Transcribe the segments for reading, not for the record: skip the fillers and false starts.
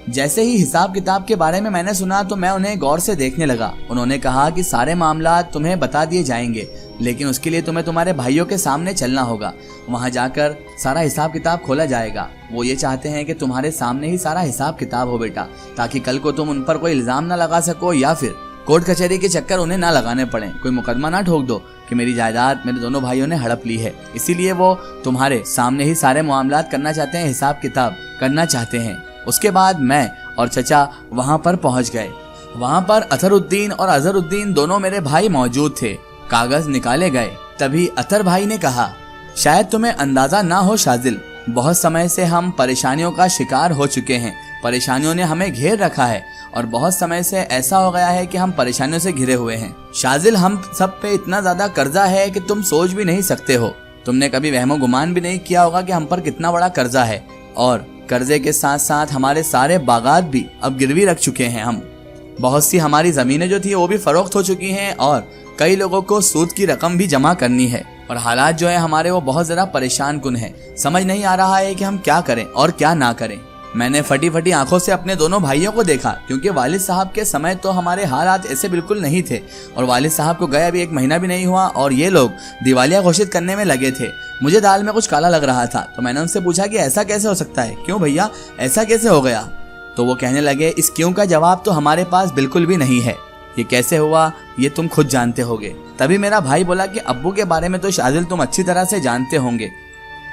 जैसे ही हिसाब किताब के बारे में मैंने सुना तो मैं उन्हें गौर से देखने लगा। उन्होंने कहा कि सारे मामलात तुम्हें बता दिए जाएंगे, लेकिन उसके लिए तुम्हें तुम्हारे भाइयों के सामने चलना होगा। वहां जाकर सारा हिसाब किताब खोला जाएगा। वो ये चाहते हैं कि तुम्हारे सामने ही सारा हिसाब किताब हो बेटा, ताकि कल को तुम उन पर कोई इल्जाम ना लगा सको या फिर कोर्ट कचहरी के चक्कर उन्हें ना लगाने पड़े। कोई मुकदमा ना ठोक दो कि मेरी जायदाद मेरे दोनों भाइयों ने हड़प ली है। इसीलिए वो तुम्हारे सामने ही सारे मामलात करना चाहते हैं, हिसाब किताब करना चाहते हैं। उसके बाद मैं और चचा वहां पर पहुंच गए। वहां पर अतरुद्दीन और अजहरुद्दीन दोनों मेरे भाई मौजूद थे। कागज निकाले गए। तभी अतर भाई ने कहा, शायद तुम्हें अंदाजा ना हो शाजिल, बहुत समय से हम परेशानियों का शिकार हो चुके हैं। परेशानियों ने हमें घेर रखा है और बहुत समय से ऐसा हो गया है कि हम परेशानियों से घिरे हुए हैं। शाजिल, हम सब पे इतना ज्यादा कर्जा है कि तुम सोच भी नहीं सकते हो। तुमने कभी वहमो गुमान भी नहीं किया होगा कि हम पर कितना बड़ा कर्जा है, और कर्जे के साथ साथ हमारे सारे बागात भी अब गिरवी रख चुके हैं। हम बहुत सी हमारी जमीनें जो थी वो भी फरोख्त हो चुकी हैं और कई लोगों को सूद की रकम भी जमा करनी है। और हालात जो है हमारे वो बहुत ज्यादा परेशान कुन है। समझ नहीं आ रहा है कि हम क्या करें और क्या ना करें। मैंने फटी फटी आंखों से अपने दोनों भाइयों को देखा, क्योंकि वालिद साहब के समय तो हमारे हालात ऐसे बिल्कुल नहीं थे और वालिद साहब को गए अभी 1 महीना भी नहीं हुआ और ये लोग दिवालिया घोषित करने में लगे थे। मुझे दाल में कुछ काला लग रहा था, तो मैंने उनसे पूछा कि ऐसा कैसे हो सकता है, क्यों भैया ऐसा कैसे हो गया? तो वो कहने लगे, इस क्यों का जवाब तो हमारे पास बिल्कुल भी नहीं है। ये कैसे हुआ ये तुम खुद जानते होगे। तभी मेरा भाई बोला कि अब्बू के बारे में तो शाजिल तुम अच्छी तरह से जानते होंगे।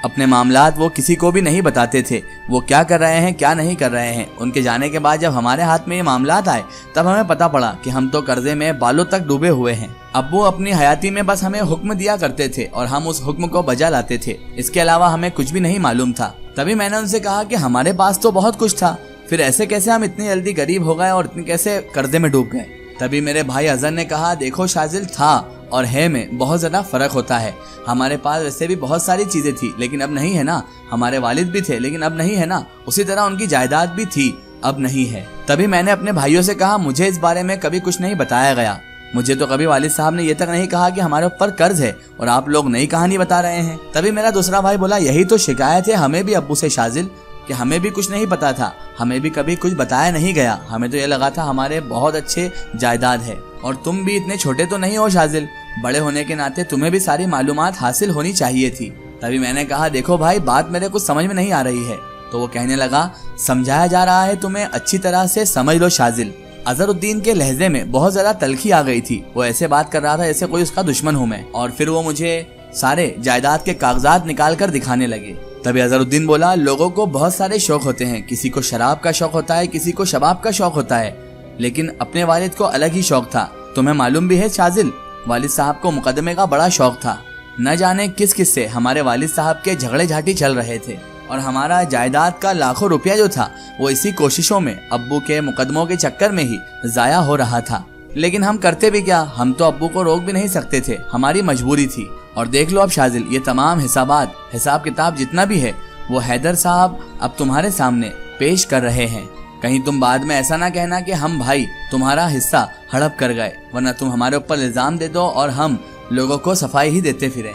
अपने मामलात वो किसी को भी नहीं बताते थे, वो क्या कर रहे हैं क्या नहीं कर रहे हैं। उनके जाने के बाद जब हमारे हाथ में ये मामलात आए तब हमें पता पड़ा कि हम तो कर्जे में बालों तक डूबे हुए हैं। अब्बू अपनी हयाती में बस हमें हुक्म दिया करते थे और हम उस हुक्म को बजा लाते थे। इसके अलावा हमें कुछ भी नहीं मालूम था। तभी मैंने उनसे कहा कि हमारे पास तो बहुत कुछ था, फिर ऐसे कैसे हम इतनी जल्दी गरीब हो गए और इतनी कैसे कर्जे में डूब गए। तभी मेरे भाई अजहर ने कहा, देखो शाजिल, था और है में बहुत ज्यादा फर्क होता है। हमारे पास वैसे भी बहुत सारी चीजें थी लेकिन अब नहीं है ना। हमारे वालिद भी थे लेकिन अब नहीं है ना। उसी तरह उनकी जायदाद भी थी, अब नहीं है। तभी मैंने अपने भाइयों से कहा, मुझे इस बारे में कभी कुछ नहीं बताया गया। मुझे तो कभी वालिद साहब ने ये तक नहीं कहा कि हमारे ऊपर कर्ज है और आप लोग नई कहानी बता रहे हैं। तभी मेरा दूसरा भाई बोला, यही तो शिकायत है हमें भी अब्बू से शाजिल, कि हमें भी कुछ नहीं पता था, हमें भी कभी कुछ बताया नहीं गया। हमें तो ये लगा था हमारे बहुत अच्छे जायदाद है और तुम भी इतने छोटे तो नहीं हो शाजिल, बड़े होने के नाते तुम्हें भी सारी मालूमात हासिल होनी चाहिए थी। तभी मैंने कहा, देखो भाई, बात मेरे कुछ समझ में नहीं आ रही है। तो वो कहने लगा, समझाया जा रहा है तुम्हें, अच्छी तरह से समझ लो शाजिल। अजहरुद्दीन के लहजे में बहुत ज्यादा तलखी आ गई थी। वो ऐसे बात कर रहा था जैसे कोई उसका दुश्मन हूं मैं। और फिर वो मुझे सारे जायदाद के कागजात निकाल कर दिखाने लगे। तभी अजहरुद्दीन बोला, लोगों को बहुत सारे शौक होते हैं, किसी को शराब का शौक होता है, किसी को शबाब का शौक होता है, लेकिन अपने वालिद को अलग ही शौक था। तुम्हें मालूम भी है शाजिल, वालिद साहब को मुकदमे का बड़ा शौक था। न जाने किस किस से हमारे वालिद साहब के झगड़े झाटी चल रहे थे और हमारा जायदाद का लाखों रुपया जो था वो इसी कोशिशों में अब्बू के मुकदमों के चक्कर में ही जाया हो रहा था। लेकिन हम करते भी क्या, हम तो अब्बू को रोक भी नहीं सकते थे, हमारी मजबूरी थी। और देख लो अब शाजिल, ये तमाम हिसाब किताब जितना भी है वो हैदर साहब अब तुम्हारे सामने पेश कर रहे हैं। कहीं तुम बाद में ऐसा ना कहना कि हम भाई तुम्हारा हिस्सा हड़प कर गए, वरना तुम हमारे ऊपर इल्जाम दे दो और हम लोगों को सफाई ही देते फिरें।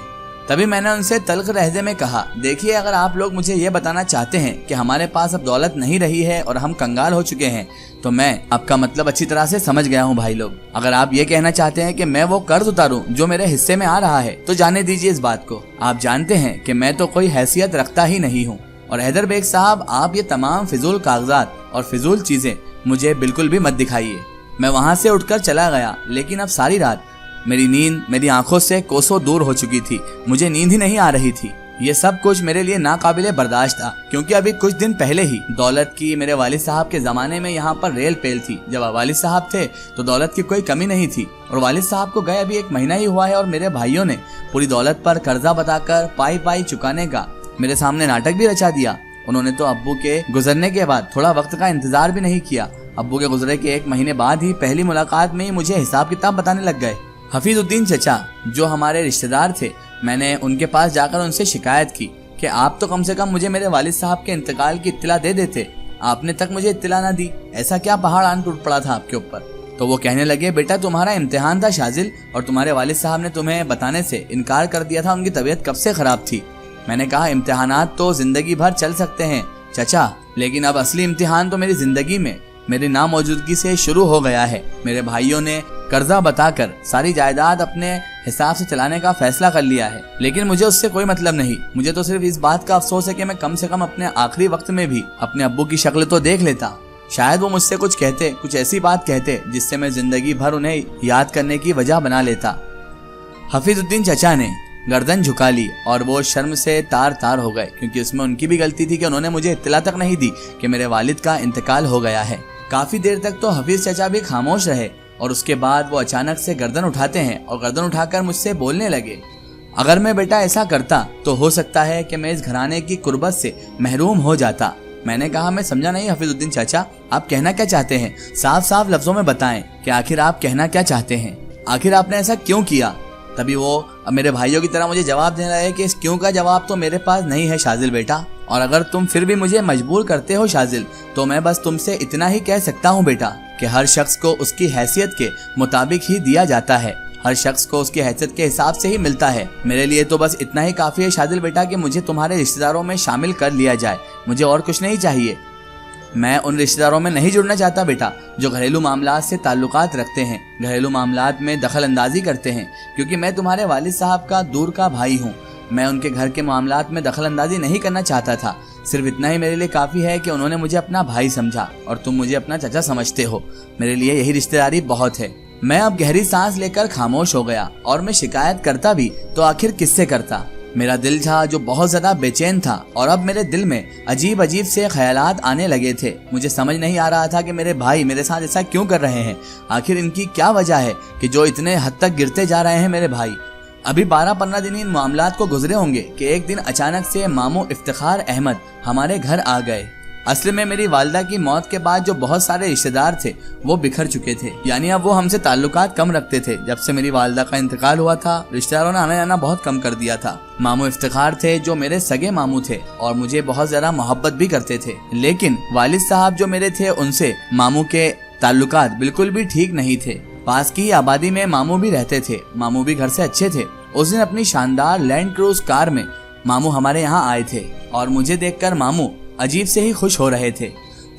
तभी मैंने उनसे तल्ख लहजे में कहा, देखिए, अगर आप लोग मुझे ये बताना चाहते हैं कि हमारे पास अब दौलत नहीं रही है और हम कंगाल हो चुके हैं, तो मैं आपका मतलब अच्छी तरह से समझ गया हूँ भाई लोग। अगर आप ये कहना चाहते हैं कि मैं वो कर्ज उतारूं जो मेरे हिस्से में आ रहा है, तो जाने दीजिए इस बात को। आप जानते हैं कि मैं तो कोई हैसियत रखता ही नहीं हूँ। और हैदर बेग साहब, आप ये तमाम फिजूल कागजात और फिजूल चीजें मुझे बिल्कुल भी मत दिखाइए। मैं वहाँ से उठकर चला गया, लेकिन अब सारी रात मेरी नींद मेरी आंखों से कोसों दूर हो चुकी थी। मुझे नींद ही नहीं आ रही थी। ये सब कुछ मेरे लिए नाकाबिले बर्दाश्त था, क्योंकि अभी कुछ दिन पहले ही दौलत की मेरे वालिद साहब के जमाने में यहाँ पर रेल पेल थी। जब वालिद साहब थे तो दौलत की कोई कमी नहीं थी, और वालिद साहब को गए अभी 1 महीना ही हुआ है और मेरे भाइयों ने पूरी दौलत पर कर्जा बताकर पाई चुकाने का मेरे सामने नाटक भी रचा दिया। उन्होंने तो अब्बू के गुजरने के बाद थोड़ा वक्त का इंतजार भी नहीं किया। अब्बू के गुजरे के 1 महीने बाद ही पहली मुलाकात में ही मुझे हिसाब किताब बताने लग गए। हफीजुद्दीन चचा जो हमारे रिश्तेदार थे, मैंने उनके पास जाकर उनसे शिकायत की कि आप तो कम से कम मुझे मेरे वालिद साहब के इंतकाल की इत्तला दे देते, आपने तक मुझे इत्तला ना दी। ऐसा क्या पहाड़ आन टूट पड़ा था आपके ऊपर? तो वो कहने लगे, बेटा तुम्हारा इम्तिहान था शाजिल, और तुम्हारे वालिद साहब ने तुम्हें बताने से इनकार कर दिया था। उनकी तबीयत कब से खराब थी। मैंने कहा, इम्तिहानात तो जिंदगी भर चल सकते हैं चचा, लेकिन अब असली इम्तिहान तो मेरी जिंदगी में मेरी नामौजूदगी से शुरू हो गया है। मेरे भाइयों ने कर्जा बताकर सारी जायदाद अपने हिसाब से चलाने का फैसला कर लिया है, लेकिन मुझे उससे कोई मतलब नहीं। मुझे तो सिर्फ इस बात का अफसोस है कि मैं कम से कम अपने आखिरी वक्त में भी अपने अब्बू की शक्ल तो देख लेता। शायद वो मुझसे कुछ कहते, कुछ ऐसी बात कहते जिससे मैं जिंदगी भर उन्हें याद करने की वजह बना लेता। हफीजुद्दीन चचा ने गर्दन झुका ली और वो शर्म से तार तार हो गए, क्योंकि उसमें उनकी भी गलती थी कि उन्होंने मुझे इत्तला तक नहीं दी कि मेरे वालिद का इंतकाल हो गया है। काफी देर तक तो हफीज चचा भी खामोश रहे और उसके बाद वो अचानक से गर्दन उठाते हैं और गर्दन उठाकर मुझसे बोलने लगे, अगर मैं बेटा ऐसा करता तो हो सकता है कि मैं इस घराने की कुर्बत से महरूम हो जाता। मैंने कहा, मैं समझा नहीं हफीजुद्दीन चाचा, आप कहना क्या चाहते हैं? साफ साफ लफ्जों में बताएं कि आखिर आप कहना क्या चाहते हैं, आखिर आपने ऐसा क्यों किया? तभी वो अब मेरे भाइयों की तरह मुझे जवाब देने लगे कि इस क्यों का जवाब तो मेरे पास नहीं है शाजिल बेटा, और अगर तुम फिर भी मुझे मजबूर करते हो शाजिल, तो मैं बस तुमसे इतना ही कह सकता हूँ बेटा कि हर शख्स को उसकी हैसियत के मुताबिक ही दिया जाता है, हर शख्स को उसकी हैसियत के हिसाब से ही मिलता है। मेरे लिए तो बस इतना ही काफी है शाजिल बेटा कि मुझे तुम्हारे रिश्तेदारों में शामिल कर लिया जाए, मुझे और कुछ नहीं चाहिए। मैं उन रिश्तेदारों में नहीं जुड़ना चाहता बेटा जो घरेलू मामलात से ताल्लुकात रखते हैं, घरेलू मामलात में दखल अंदाजी करते हैं, क्योंकि मैं तुम्हारे वालिद साहब का दूर का भाई हूँ। मैं उनके घर के मामलात में दखल अंदाजी नहीं करना चाहता था। सिर्फ इतना ही मेरे लिए काफ़ी है कि उन्होंने मुझे अपना भाई समझा और तुम मुझे अपना चचा समझते हो। मेरे लिए यही रिश्तेदारी बहुत है। मैं अब गहरी सांस लेकर खामोश हो गया और मैं शिकायत करता भी तो आखिर किससे करता। मेरा दिल था जो बहुत ज्यादा बेचैन था और अब मेरे दिल में अजीब अजीब से ख्यालात आने लगे थे। मुझे समझ नहीं आ रहा था कि मेरे भाई मेरे साथ ऐसा क्यों कर रहे हैं, आखिर इनकी क्या वजह है कि जो इतने हद तक गिरते जा रहे हैं मेरे भाई। अभी 12-15 दिन इन मामलात को गुजरे होंगे कि एक दिन अचानक से मामू इफ्तिखार अहमद हमारे घर आ गए। असल में मेरी वालिदा की मौत के बाद जो बहुत सारे रिश्तेदार थे वो बिखर चुके थे, यानी अब वो हमसे ताल्लुकात कम रखते थे। जब से मेरी वालिदा का इंतकाल हुआ था रिश्तेदारों ने आना जाना बहुत कम कर दिया था। मामू इफ्तिखार थे जो मेरे सगे मामू थे और मुझे बहुत ज्यादा मोहब्बत भी करते थे, लेकिन वालिद साहब जो मेरे थे उनसे मामू के ताल्लुकात बिल्कुल भी ठीक नहीं थे। पास की आबादी में मामू भी रहते थे, मामू भी घर से अच्छे थे। उस दिन अपनी शानदार लैंड क्रूज कार में मामू हमारे यहाँ आए थे और मुझे देखकर मामू अजीब से ही खुश हो रहे थे।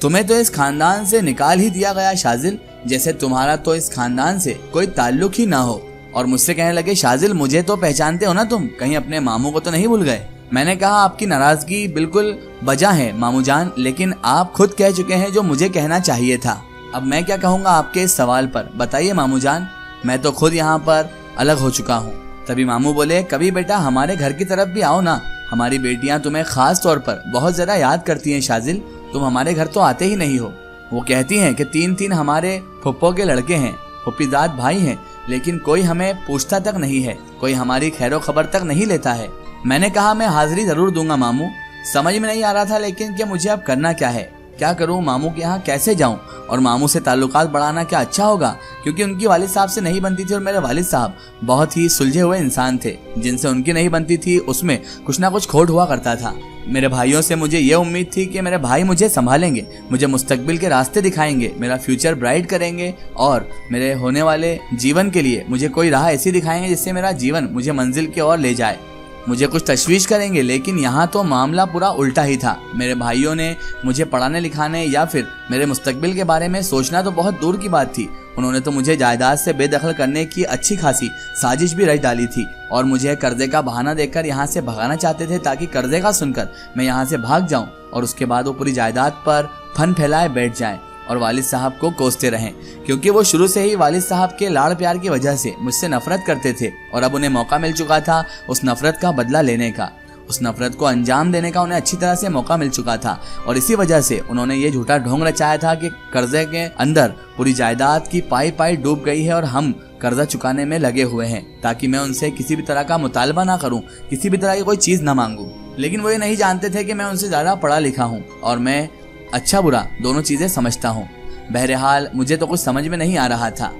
तुम्हें तो इस खानदान से निकाल ही दिया गया शाजिल, जैसे तुम्हारा तो इस खानदान से कोई ताल्लुक ही ना हो। और मुझसे कहने लगे, शाजिल मुझे तो पहचानते हो ना तुम, कहीं अपने मामू को तो नहीं भूल गए? मैंने कहा, आपकी नाराजगी बिल्कुल बजा है मामू जान, लेकिन आप खुद कह चुके हैं जो मुझे कहना चाहिए था। अब मैं क्या कहूँगा आपके इस सवाल पर, बताइए मामू जान, मैं तो खुद यहाँ पर अलग हो चुका हूँ। तभी मामू बोले, कभी बेटा हमारे घर की तरफ भी आओ ना, हमारी बेटियां तुम्हें खास तौर पर बहुत ज्यादा याद करती हैं शाजिल, तुम हमारे घर तो आते ही नहीं हो। वो कहती हैं कि 3 हमारे फुप्पो के लड़के हैं, फुप्पीजाद भाई हैं, लेकिन कोई हमें पूछता तक नहीं है, कोई हमारी खैरो खबर तक नहीं लेता है। मैंने कहा, मैं हाजिरी जरूर दूंगा मामू। समझ में नहीं आ रहा था लेकिन कि मुझे अब करना क्या है, क्या करूं, मामू के यहाँ कैसे जाऊं, और मामू से ताल्लुकात बढ़ाना क्या अच्छा होगा, क्योंकि उनकी वालिद साहब से नहीं बनती थी और मेरे वालिद साहब बहुत ही सुलझे हुए इंसान थे। जिनसे उनकी नहीं बनती थी उसमें कुछ ना कुछ खोट हुआ करता था। मेरे भाइयों से मुझे ये उम्मीद थी कि मेरे भाई मुझे संभालेंगे, मुझे मुस्तकबिल के रास्ते दिखाएंगे, मेरा फ्यूचर ब्राइट करेंगे और मेरे होने वाले जीवन के लिए मुझे कोई राह ऐसी दिखाएंगे जिससे मेरा जीवन मुझे मंजिल की ओर ले जाए, मुझे कुछ तशवीश करेंगे। लेकिन यहाँ तो मामला पूरा उल्टा ही था। मेरे भाइयों ने मुझे पढ़ाने लिखाने या फिर मेरे मुस्तकबिल के बारे में सोचना तो बहुत दूर की बात थी, उन्होंने तो मुझे जायदाद से बेदखल करने की अच्छी खासी साजिश भी रच डाली थी और मुझे कर्जे का बहाना देकर यहाँ से भगाना चाहते थे, ताकि कर्जे का सुनकर मैं यहाँ से भाग जाऊँ और उसके बाद वो पूरी जायदाद पर फन फैलाए बैठ जाएं और वालिद साहब को कोसते रहें, क्योंकि वो शुरू से ही वालिद साहब के लाड़ प्यार की वजह से मुझसे नफरत करते थे और अब उन्हें मौका मिल चुका था उस नफरत का बदला लेने का, उस नफरत को अंजाम देने का उन्हें अच्छी तरह से मौका मिल चुका था। और इसी वजह से उन्होंने ये झूठा ढोंग रचाया था कि कर्जे के अंदर पूरी जायदाद की पाई पाई डूब गई है और हम कर्जा चुकाने में लगे हुए हैं, ताकि मैं उनसे किसी भी तरह का मुतालबा ना करूं, किसी भी तरह की कोई चीज ना मांगू। लेकिन वो ये नहीं जानते थे कि मैं उनसे ज्यादा पढ़ा लिखा हूँ और मैं अच्छा बुरा दोनों चीजें समझता हूँ। बहरहाल मुझे तो कुछ समझ में नहीं आ रहा था।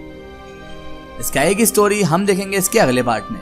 इसका एक स्टोरी हम देखेंगे इसके अगले पार्ट में।